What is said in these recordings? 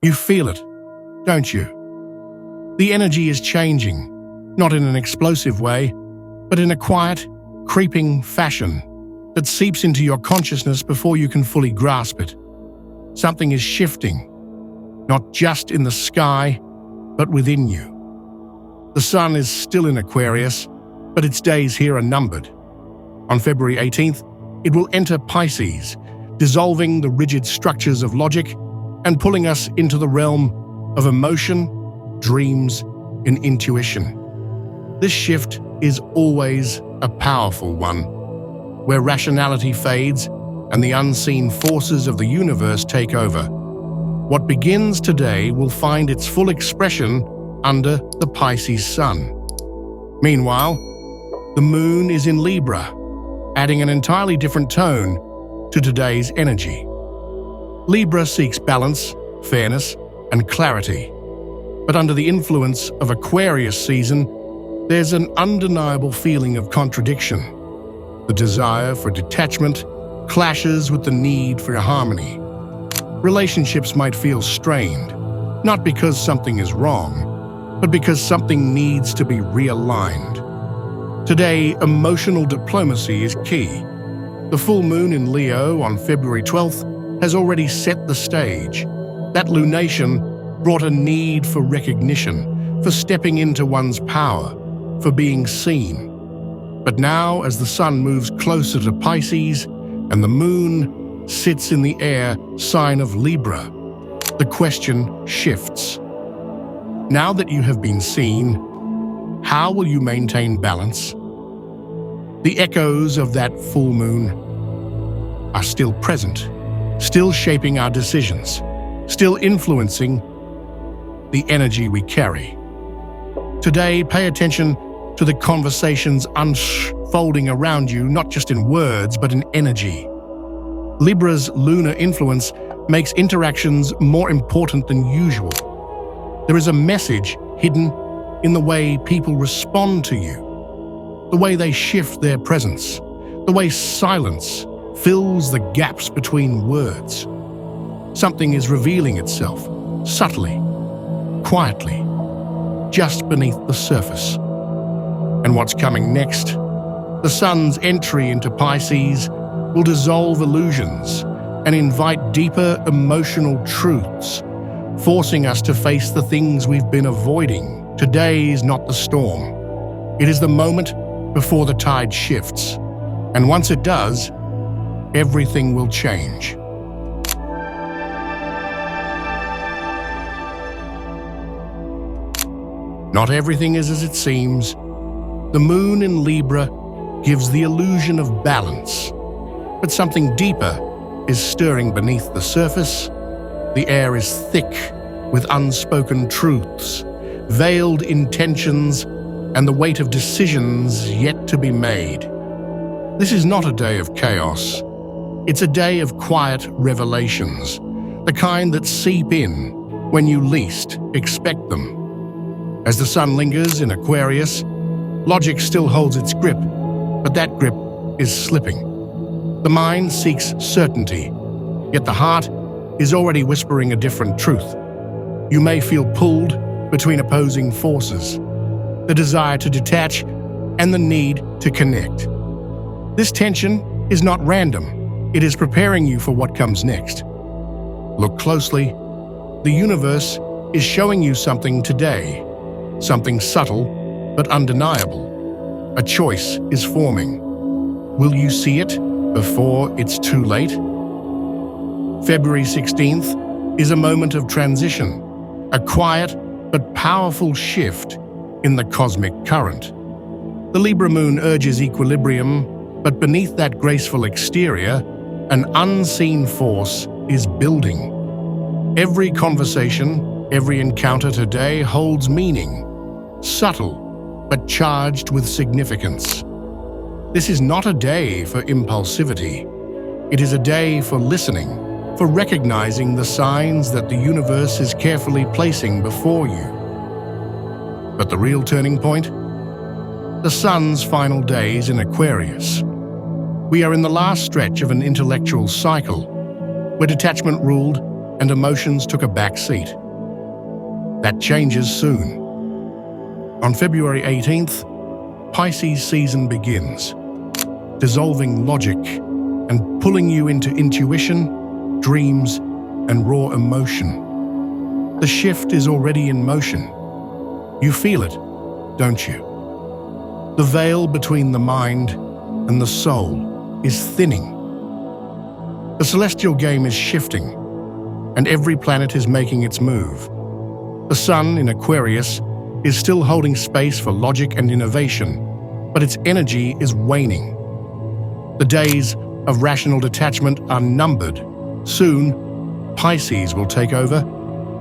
You feel it, don't you? The energy is changing, not in an explosive way, but in a quiet, creeping fashion that seeps into your consciousness before you can fully grasp it. Something is shifting, not just in the sky, but within you. The sun is still in Aquarius, but its days here are numbered. On February 18th, it will enter Pisces, dissolving the rigid structures of logic and pulling us into the realm of emotion, dreams, and intuition. This shift is always a powerful one, where rationality fades and the unseen forces of the universe take over. What begins today will find its full expression under the Pisces sun. Meanwhile, the moon is in Libra, adding an entirely different tone to today's energy. Libra seeks balance, fairness, and clarity. But under the influence of Aquarius season, there's an undeniable feeling of contradiction. The desire for detachment clashes with the need for harmony. Relationships might feel strained, not because something is wrong, but because something needs to be realigned. Today, emotional diplomacy is key. The full moon in Leo on February 12th has already set the stage. That lunation brought a need for recognition, for stepping into one's power, for being seen. But now, as the sun moves closer to Pisces and the moon sits in the air sign of Libra, the question shifts. Now that you have been seen, how will you maintain balance? The echoes of that full moon are still present, still shaping our decisions, still influencing the energy we carry. Today, pay attention to the conversations unfolding around you, not just in words, but in energy. Libra's lunar influence makes interactions more important than usual. There is a message hidden in the way people respond to you, the way they shift their presence, the way silence fills the gaps between words. Something is revealing itself, subtly, quietly, just beneath the surface. And what's coming next? The sun's entry into Pisces will dissolve illusions and invite deeper emotional truths, forcing us to face the things we've been avoiding. Today is not the storm. It is the moment before the tide shifts. And once it does, everything will change. Not everything is as it seems. The moon in Libra gives the illusion of balance, but something deeper is stirring beneath the surface. The air is thick with unspoken truths, veiled intentions, and the weight of decisions yet to be made. This is not a day of chaos. It's a day of quiet revelations, the kind that seep in when you least expect them. As the sun lingers in Aquarius, logic still holds its grip, but that grip is slipping. The mind seeks certainty, yet the heart is already whispering a different truth. You may feel pulled between opposing forces, the desire to detach and the need to connect. This tension is not random. It is preparing you for what comes next. Look closely. The universe is showing you something today, something subtle but undeniable. A choice is forming. Will you see it before it's too late? February 16th is a moment of transition, a quiet but powerful shift in the cosmic current. The Libra moon urges equilibrium, but beneath that graceful exterior, an unseen force is building. Every conversation, every encounter today holds meaning, subtle but charged with significance. This is not a day for impulsivity. It is a day for listening, for recognizing the signs that the universe is carefully placing before you. But the real turning point? The sun's final days in Aquarius. We are in the last stretch of an intellectual cycle, where detachment ruled and emotions took a back seat. That changes soon. On February 18th, Pisces season begins, dissolving logic and pulling you into intuition, dreams, and raw emotion. The shift is already in motion. You feel it, don't you? The veil between the mind and the soul is thinning. The celestial game is shifting, and every planet is making its move. The sun in Aquarius is still holding space for logic and innovation, but its energy is waning. The days of rational detachment are numbered. Soon, Pisces will take over,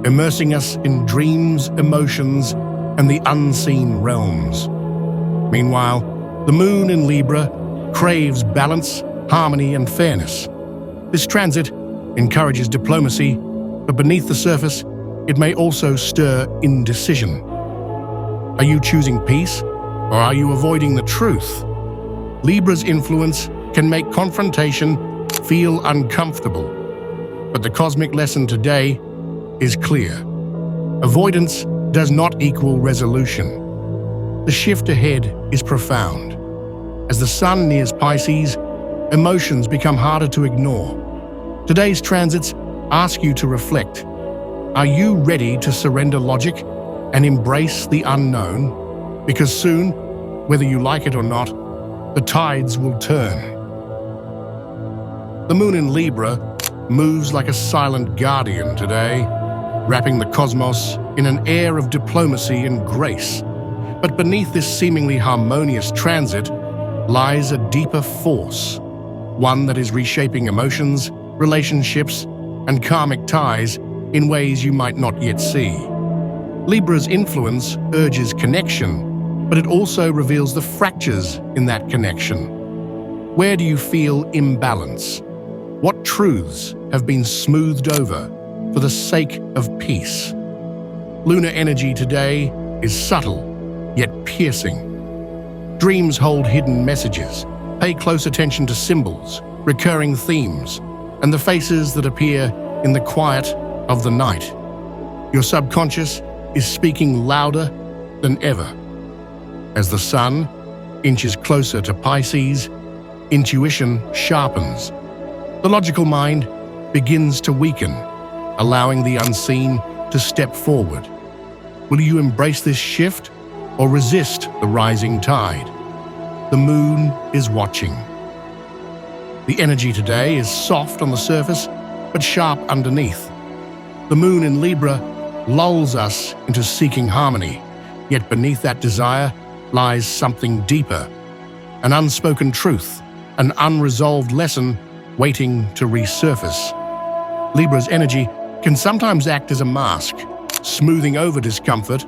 immersing us in dreams, emotions, and the unseen realms. Meanwhile, the moon in Libra craves balance, harmony, and fairness. This transit encourages diplomacy, but beneath the surface, it may also stir indecision. Are you choosing peace, or are you avoiding the truth? Libra's influence can make confrontation feel uncomfortable, but the cosmic lesson today is clear. Avoidance does not equal resolution. The shift ahead is profound. As the sun nears Pisces, emotions become harder to ignore. Today's transits ask you to reflect. Are you ready to surrender logic and embrace the unknown? Because soon, whether you like it or not, the tides will turn. The moon in Libra moves like a silent guardian today, wrapping the cosmos in an air of diplomacy and grace. But beneath this seemingly harmonious transit lies a deeper force, one that is reshaping emotions, relationships, and karmic ties in ways you might not yet see. Libra's influence urges connection, but it also reveals the fractures in that connection. Where do you feel imbalance? What truths have been smoothed over for the sake of peace? Lunar energy today is subtle, yet piercing. Dreams hold hidden messages. Pay close attention to symbols, recurring themes, and the faces that appear in the quiet of the night. Your subconscious is speaking louder than ever. As the sun inches closer to Pisces, intuition sharpens. The logical mind begins to weaken, allowing the unseen to step forward. Will you embrace this shift or resist the rising tide? The moon is watching. The energy today is soft on the surface, but sharp underneath. The moon in Libra lulls us into seeking harmony, yet beneath that desire lies something deeper, an unspoken truth, an unresolved lesson waiting to resurface. Libra's energy can sometimes act as a mask, smoothing over discomfort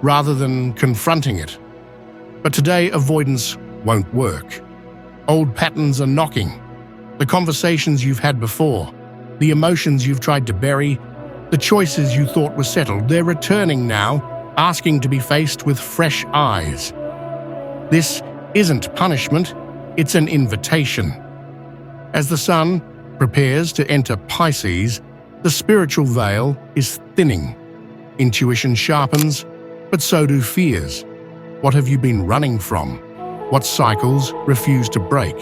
rather than confronting it. But today, avoidance won't work. Old patterns are knocking. The conversations you've had before, the emotions you've tried to bury, the choices you thought were settled, they're returning now, asking to be faced with fresh eyes. This isn't punishment, it's an invitation. As the sun prepares to enter Pisces, the spiritual veil is thinning. Intuition sharpens, but so do fears. What have you been running from? What cycles refuse to break?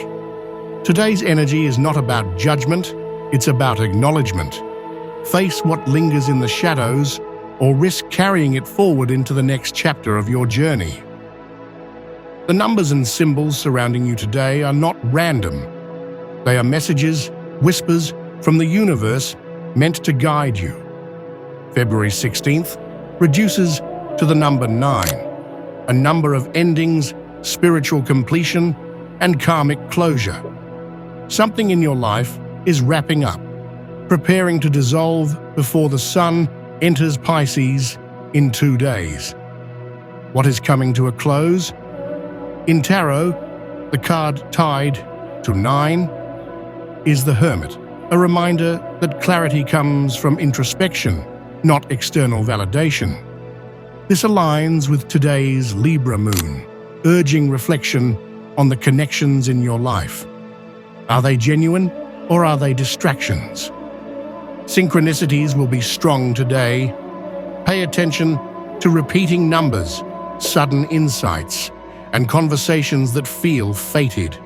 Today's energy is not about judgment, it's about acknowledgement. Face what lingers in the shadows, or risk carrying it forward into the next chapter of your journey. The numbers and symbols surrounding you today are not random. They are messages, whispers from the universe meant to guide you. February 16th reduces to the number 9, a number of endings, spiritual completion, and karmic closure. Something in your life is wrapping up, preparing to dissolve before the sun enters Pisces in 2 days. What is coming to a close? In tarot, the card tied to 9 is the Hermit, a reminder that clarity comes from introspection, not external validation. This aligns with today's Libra moon, urging reflection on the connections in your life. Are they genuine or are they distractions? Synchronicities will be strong today. Pay attention to repeating numbers, sudden insights, and conversations that feel fated.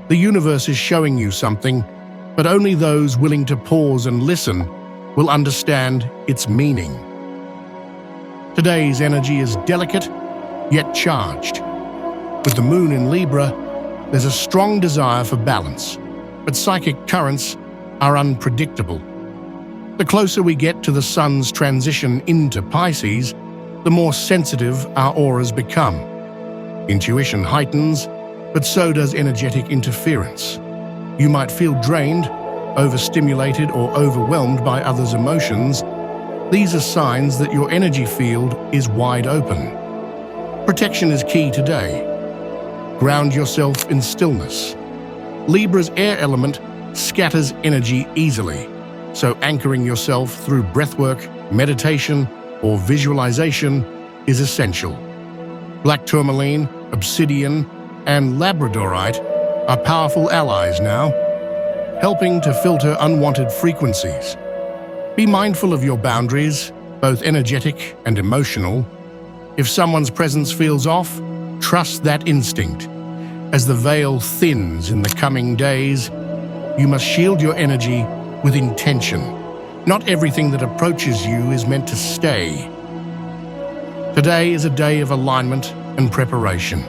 The universe is showing you something, but only those willing to pause and listen will understand its meaning. Today's energy is delicate, yet charged. With the moon in Libra, there's a strong desire for balance, but psychic currents are unpredictable. The closer we get to the sun's transition into Pisces, the more sensitive our auras become. Intuition heightens, but so does energetic interference. You might feel drained, overstimulated, or overwhelmed by others' emotions. These are signs that your energy field is wide open. Protection is key today. Ground yourself in stillness. Libra's air element scatters energy easily, so anchoring yourself through breathwork, meditation, or visualization is essential. Black tourmaline, obsidian, and labradorite are powerful allies now, helping to filter unwanted frequencies. Be mindful of your boundaries, both energetic and emotional. If someone's presence feels off, trust that instinct. As the veil thins in the coming days, you must shield your energy with intention. Not everything that approaches you is meant to stay. Today is a day of alignment and preparation.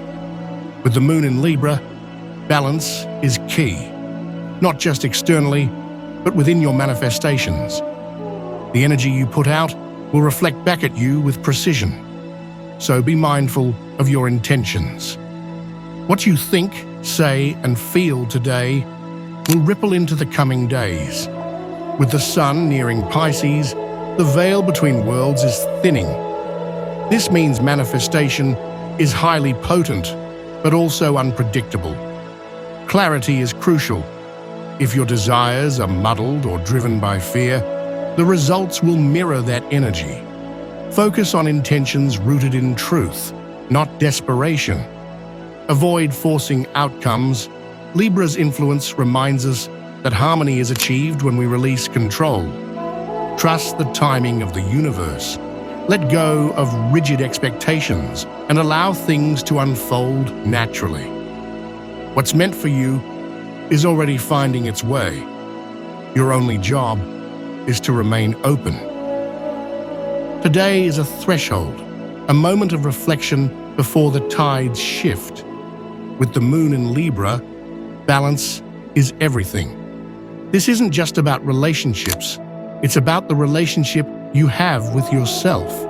With the moon in Libra, balance is key, not just externally, but within your manifestations. The energy you put out will reflect back at you with precision, so be mindful of your intentions. What you think, say, and feel today will ripple into the coming days. With the sun nearing Pisces, the veil between worlds is thinning. This means manifestation is highly potent, but also unpredictable. Clarity is crucial. If your desires are muddled or driven by fear, the results will mirror that energy. Focus on intentions rooted in truth, not desperation. Avoid forcing outcomes. Libra's influence reminds us that harmony is achieved when we release control. Trust the timing of the universe. Let go of rigid expectations and allow things to unfold naturally. What's meant for you is already finding its way. Your only job is to remain open. Today is a threshold, a moment of reflection before the tides shift. With the moon in Libra, balance is everything. This isn't just about relationships, it's about the relationship you have with yourself.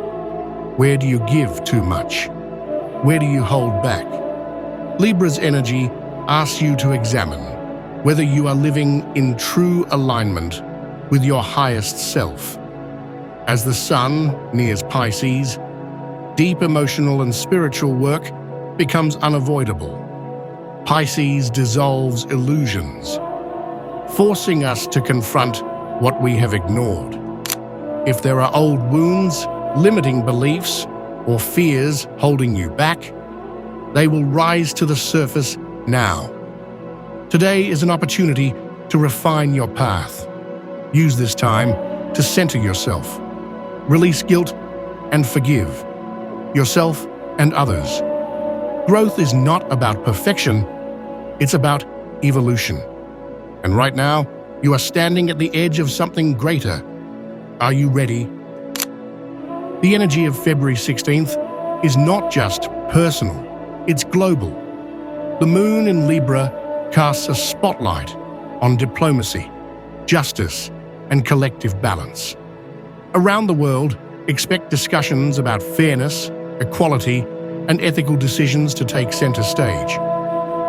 Where do you give too much? Where do you hold back? Libra's energy asks you to examine whether you are living in true alignment with your highest self. As the sun nears Pisces, deep emotional and spiritual work becomes unavoidable. Pisces dissolves illusions, forcing us to confront what we have ignored. If there are old wounds, limiting beliefs, or fears holding you back, they will rise to the surface now. Today is an opportunity to refine your path. Use this time to center yourself, release guilt, and forgive yourself and others. Growth is not about perfection, it's about evolution. And right now, you are standing at the edge of something greater. Are you ready? The energy of February 16th is not just personal, it's global. The moon in Libra casts a spotlight on diplomacy, justice, and collective balance. Around the world, expect discussions about fairness, equality, and ethical decisions to take center stage.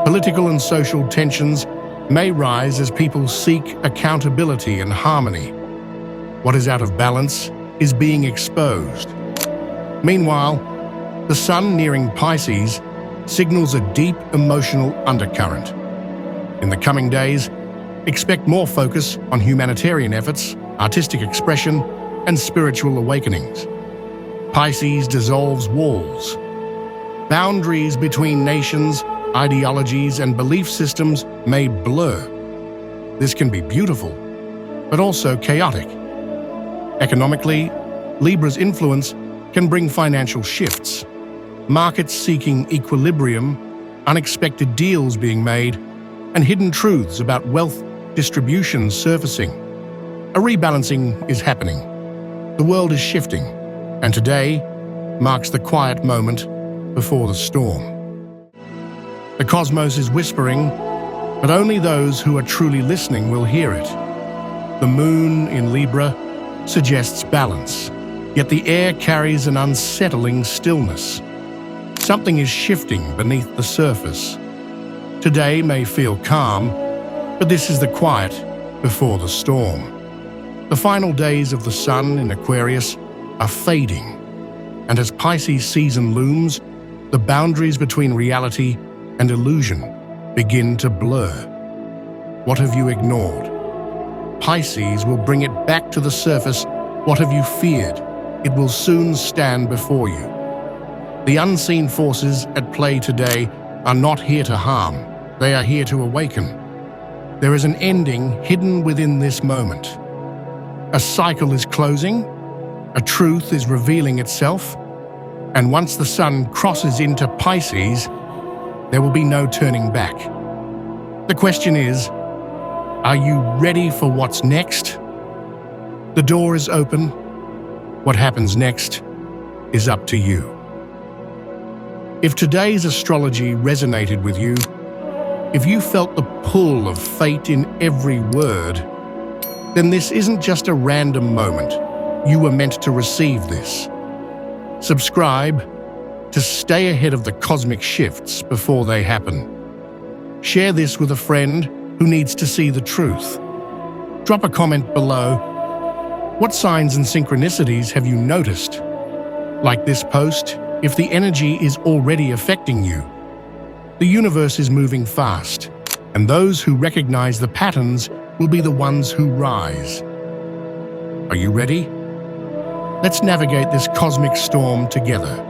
Political and social tensions may rise as people seek accountability and harmony. What is out of balance is being exposed. Meanwhile, the sun nearing Pisces signals a deep emotional undercurrent. In the coming days, expect more focus on humanitarian efforts, artistic expression, and spiritual awakenings. Pisces dissolves walls. Boundaries between nations, ideologies, and belief systems may blur. This can be beautiful, but also chaotic. Economically, Libra's influence can bring financial shifts, markets seeking equilibrium, unexpected deals being made, and hidden truths about wealth distribution surfacing. A rebalancing is happening. The world is shifting, and today marks the quiet moment before the storm. The cosmos is whispering, but only those who are truly listening will hear it. The moon in Libra suggests balance, yet the air carries an unsettling stillness. Something is shifting beneath the surface. Today may feel calm, but this is the quiet before the storm. The final days of the sun in Aquarius are fading, and as Pisces season looms, the boundaries between reality and illusion begin to blur. What have you ignored? Pisces will bring it back to the surface. What have you feared? It will soon stand before you. The unseen forces at play today are not here to harm. They are here to awaken. There is an ending hidden within this moment. A cycle is closing, a truth is revealing itself, and once the sun crosses into Pisces, there will be no turning back. The question is, are you ready for what's next? The door is open. What happens next is up to you. If today's astrology resonated with you, if you felt the pull of fate in every word, then this isn't just a random moment. You were meant to receive this. Subscribe to stay ahead of the cosmic shifts before they happen. Share this with a friend who needs to see the truth. Drop a comment below. What signs and synchronicities have you noticed? Like this post, if the energy is already affecting you. The universe is moving fast, and those who recognize the patterns will be the ones who rise. Are you ready? Let's navigate this cosmic storm together.